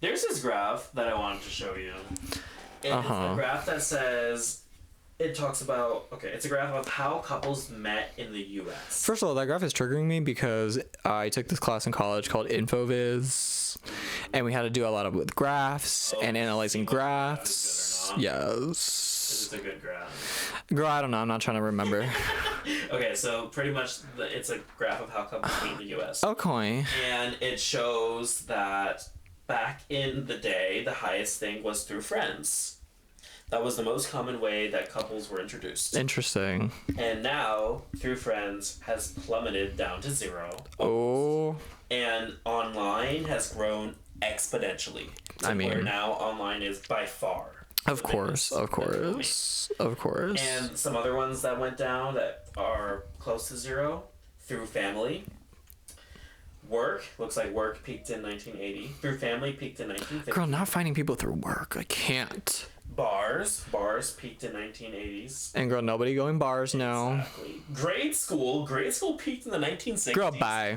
There's this graph that I wanted to show you. It's a graph that says, it talks about, it's a graph of how couples met in the U.S. First of all, that graph is triggering me because I took this class in college called Infoviz, and we had to do a lot of with graphs and analyzing graphs. Yes. It's a good graph. Girl, I don't know. I'm not trying to remember. Okay, so pretty much it's a graph of how couples meet in the U.S. Okay. And it shows that back in the day, the highest thing was through friends. That was the most common way that couples were introduced. Interesting. And now, through friends has plummeted down to 0. Oh. And online has grown exponentially. Where now online is by far. Of course. And some other ones that went down that are close to 0 through family. Work, looks like work peaked in 1980. Through family peaked in 1950. Girl, not finding people through work. I can't. Bars peaked in 1980s. And girl, nobody going bars now. Exactly. Grade school peaked in the 1960s. Girl, bye.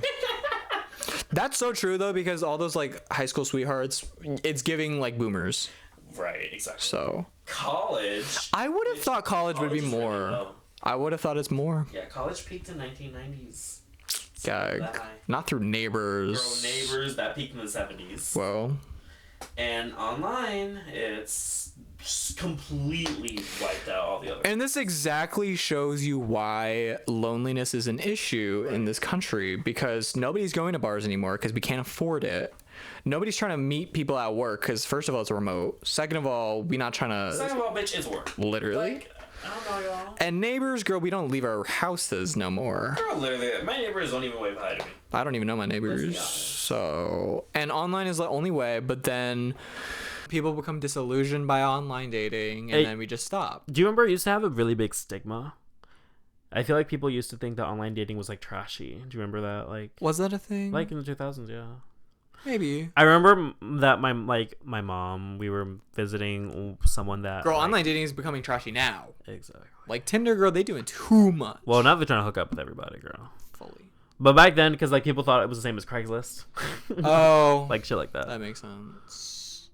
That's so true though, because all those like high school sweethearts, it's giving like boomers. Right, exactly. So college. I would have thought college would be more. Really I would have thought it's more. Yeah, college peaked in 1990s. Gag. Not through Neighbors. Girl, Neighbors, that peaked in the 70s. Well. And online, it's completely wiped out all the other. And this exactly shows you why loneliness is an issue in this country, because nobody's going to bars anymore because we can't afford it. Nobody's trying to meet people at work because first of all, it's remote. Second of all, we're not trying to. Second of all, bitch, it's work. Literally. Like, I don't know, y'all. And neighbors, girl, we don't leave our houses no more. Girl, literally, my neighbors don't even wave hi to me. I don't even know my neighbors. So, and online is the only way, but then people become disillusioned by online dating, and then we just stop. Do you remember it used to have a really big stigma? I feel like people used to think that online dating was like trashy. Do you remember that? Like, was that a thing? Like in the 2000s, yeah. Maybe. I remember that my mom, we were visiting someone that... Girl, online dating is becoming trashy now. Exactly. Like Tinder, girl, they doing too much. Well, now they're trying to hook up with everybody, girl. Fully. But back then, because like people thought it was the same as Craigslist. Oh. Like shit like that. That makes sense.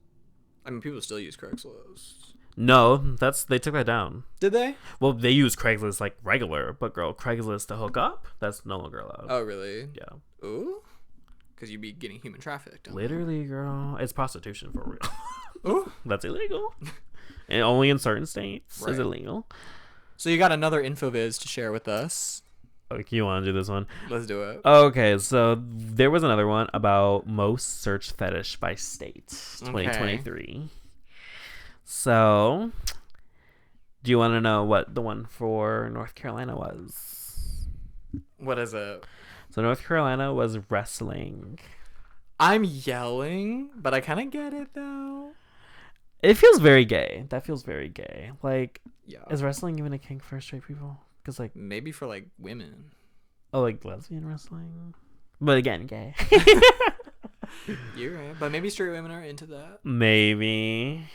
I mean, people still use Craigslist. No, they took that down. Did they? Well, they use Craigslist like regular, but girl, Craigslist to hook up, that's no longer allowed. Oh, really? Yeah. Ooh. Because you'd be getting human trafficked. Literally, girl. It's prostitution for real. Ooh. That's illegal. And only in certain states is illegal. So you got another Infoviz to share with us. Okay, you want to do this one? Let's do it. Okay, so there was another one about most searched fetish by state, 2023. Okay. So, do you want to know what the one for North Carolina was? What is it? So North Carolina was wrestling. I'm yelling, but I kind of get it though. It feels very gay. That feels very gay. Like, yeah. Is wrestling even a kink for straight people? Because like maybe for like women. Oh, like lesbian wrestling. But again, gay. You're right, but maybe straight women are into that. Maybe.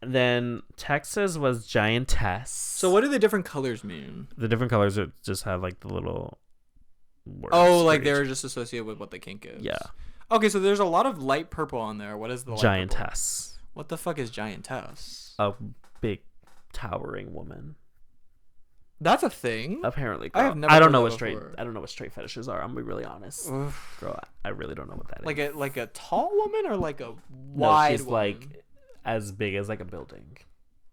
Then Texas was giantess. So what do the different colors mean? The different colors just have like the little words. Oh, like they're just associated with what the kink is. Yeah. Okay, so there's a lot of light purple on there. What is the light giantess? Purple? What the fuck is giantess? A big towering woman. That's a thing. Apparently, girl. I don't know what straight fetishes are. I'm gonna be really honest. Oof. Girl, I really don't know what that is. Like a tall woman or like a wide? No, she's woman? Like as big as like a building.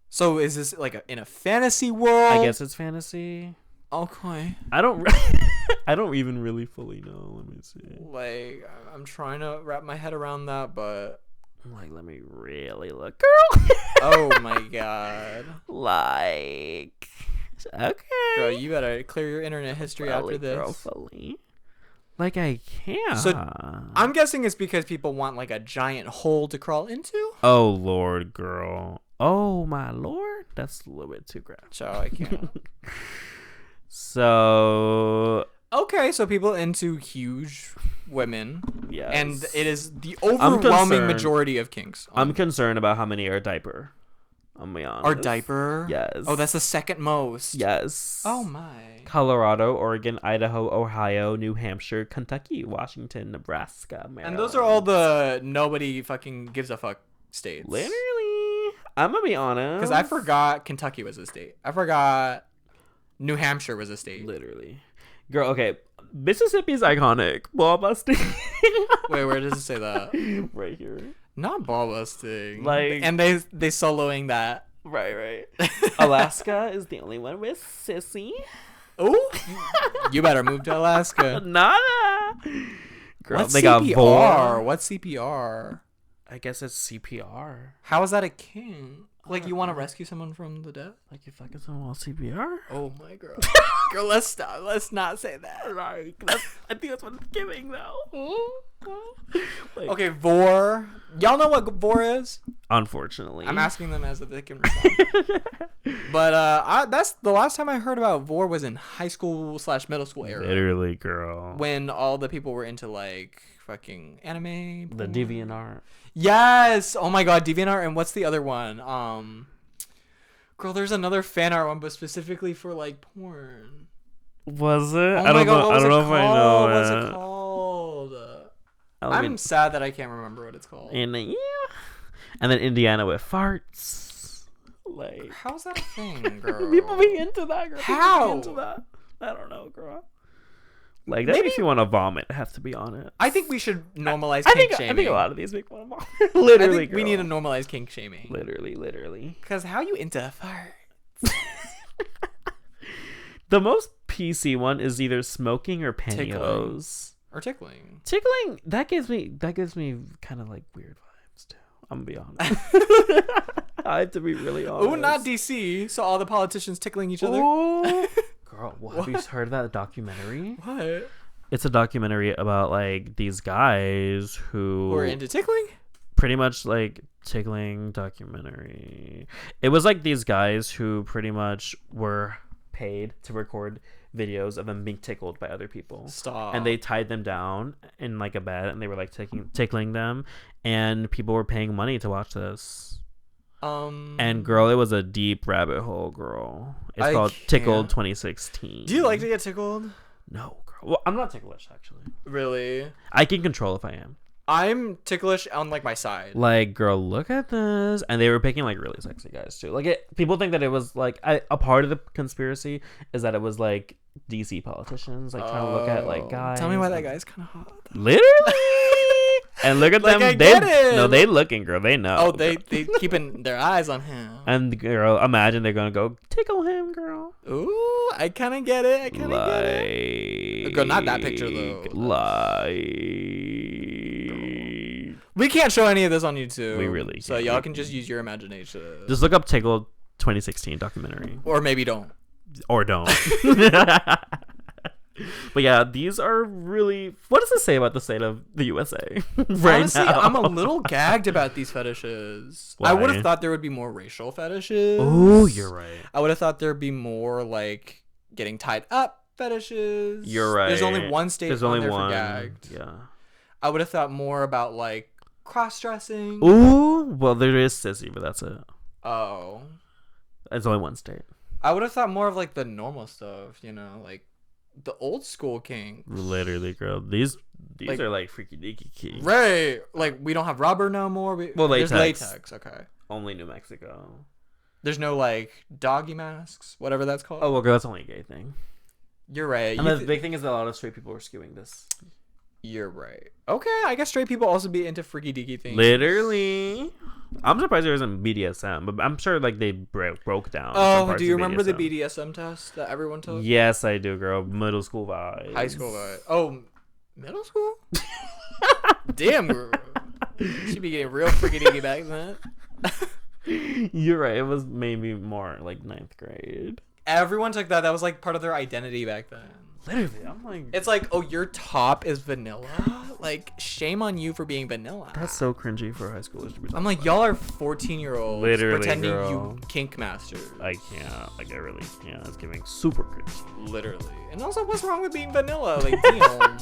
So is this like in a fantasy world? I guess it's fantasy. Okay. I don't even really fully know. Let me see. Like I'm trying to wrap my head around that, but like let me really look, girl. Oh my god. Like okay. Girl, you better clear your internet history after this. Girl, fully. Like I can't. So I'm guessing it's because people want like a giant hole to crawl into. Oh Lord, girl. Oh my Lord. That's a little bit too graphic. So I can't. So okay, so people into huge women. Yes. And it is the overwhelming majority of kinks. I'm concerned about how many are diaper. I'm be honest. Or diaper. Yes. Oh, that's the second most. Yes. Oh my. Colorado, Oregon, Idaho, Ohio, New Hampshire, Kentucky, Washington, Nebraska, Maryland. And those are all the nobody fucking gives a fuck states. Literally. I'm gonna be honest. Because I forgot Kentucky was a state. I forgot New Hampshire was a state. Literally. Girl, okay. Mississippi's iconic. Ball busting. Wait, where does it say that? Right here. Not ball busting. Like, and they soloing that. Right. Alaska is the only one with sissy. Oh, you better move to Alaska. Nada. Girl, What's they CPR? got Vor. What's CPR? I guess it's CPR. How is that a king? Like, you want to rescue someone from the death? Like, you fucking someone while CPR? Oh my girl. Girl, let's stop. Let's not say that. Like, I think that's what it's giving, though. Like, Okay, Vor. Y'all know what Vor is? unfortunately. I'm asking them as if they can respond. But that's the last time I heard about Vor was in high school / middle school era. Literally, girl. When all the people were into like fucking anime. The DeviantArt. Yes. Oh my god, DeviantArt. And what's the other one? Girl, there's another fan art one, but specifically for like porn. Was it? Oh I my don't god, know. what I was don't it know if I called? know What's it. it called? I mean, I'm sad that I can't remember what it's called. and then Indiana with farts. Like, How's that a thing, girl? people be into that, girl. How? People be into that. I don't know, girl. Like, that Maybe- makes you want to vomit. I have to be honest. I think we should normalize I kink think shaming. a lot of these make me want to vomit. Literally, I think we girl. need to normalize kink shaming. Literally. Because how you into farts? The most PC one is either smoking or pantyhose. Or tickling. Tickling, that gives me kind of like weird vibes too. I'm gonna be honest. I have to be really honest. Oh, not DC. So all the politicians tickling each other. Ooh. Girl, have you heard of that documentary? What? It's a documentary about like these guys who We're into tickling? pretty much like tickling documentary. It was like these guys who pretty much were paid to record videos of them being tickled by other people. Stop. And they tied them down in like a bed and they were like tickling them, and people were paying money to watch this. And girl, it was a deep rabbit hole, girl. It's called Tickled 2016. Do you like to get tickled? No, girl. Well, I'm not ticklish actually. Really? I can control if I am. I'm ticklish on like my side. Like, girl, look at this. And they were picking like really sexy guys too. Like, people think that it was like a part of the conspiracy is that it was like DC politicians like trying to look at like guys. Tell me why that guy's kind of hot. Literally. And look at Like, them. I get it. No, they looking, girl. They know. Oh, they keeping their eyes on him. And girl, imagine they're gonna go tickle him, girl. Ooh, I kind of get it. I kind of get it. Girl, not that picture though. We can't show any of this on YouTube. We really So can't. y'all can just use your imagination. Just look up Tickled 2016 documentary. Or maybe don't. Or don't. But yeah, these are really. What does it say about the state of the USA right Honestly, now? I'm a little gagged about these fetishes. Why? I would have thought there would be more racial fetishes. Oh, you're right. I would have thought there'd be more like getting tied up fetishes. You're right. There's only one state There's on only there one. for gagged. Yeah. I would have thought more about like cross-dressing. Ooh, well, there is sissy, but that's it. Oh. It's only one state. I would have thought more of like the normal stuff, you know, like the old school kinks. Literally, girl. These Like- are like freaky deaky kinks. Right. Like we don't have rubber no more. Well, There's latex. latex. Okay. Only New Mexico. There's no like doggy masks, whatever that's called. Oh, well, girl, that's only a gay thing. You're right. And the big thing is that a lot of straight people are skewing this. You're right. Okay, I guess straight people also be into freaky deaky things. Literally. I'm surprised there isn't BDSM, but I'm sure like they broke down. some Oh, parts do you of remember the BDSM. BDSM test that everyone took? Yes, I do, girl. Middle school vibes. High school, right? Oh, middle school? Damn, girl. She be getting real freaky deaky back then. You're right. It was maybe more like 9th grade. Everyone took that. That was like part of their identity back then. Literally, I'm like, It's like, oh, your top is vanilla? Like, shame on you for being vanilla. that's so cringy for high schoolers to be. I'm like, y'all are 14-year-olds Literally, pretending girl. you kink masters. I can't. Like, I really can't. It's giving super cringy. Literally. And also, what's wrong with being vanilla? Like, damn.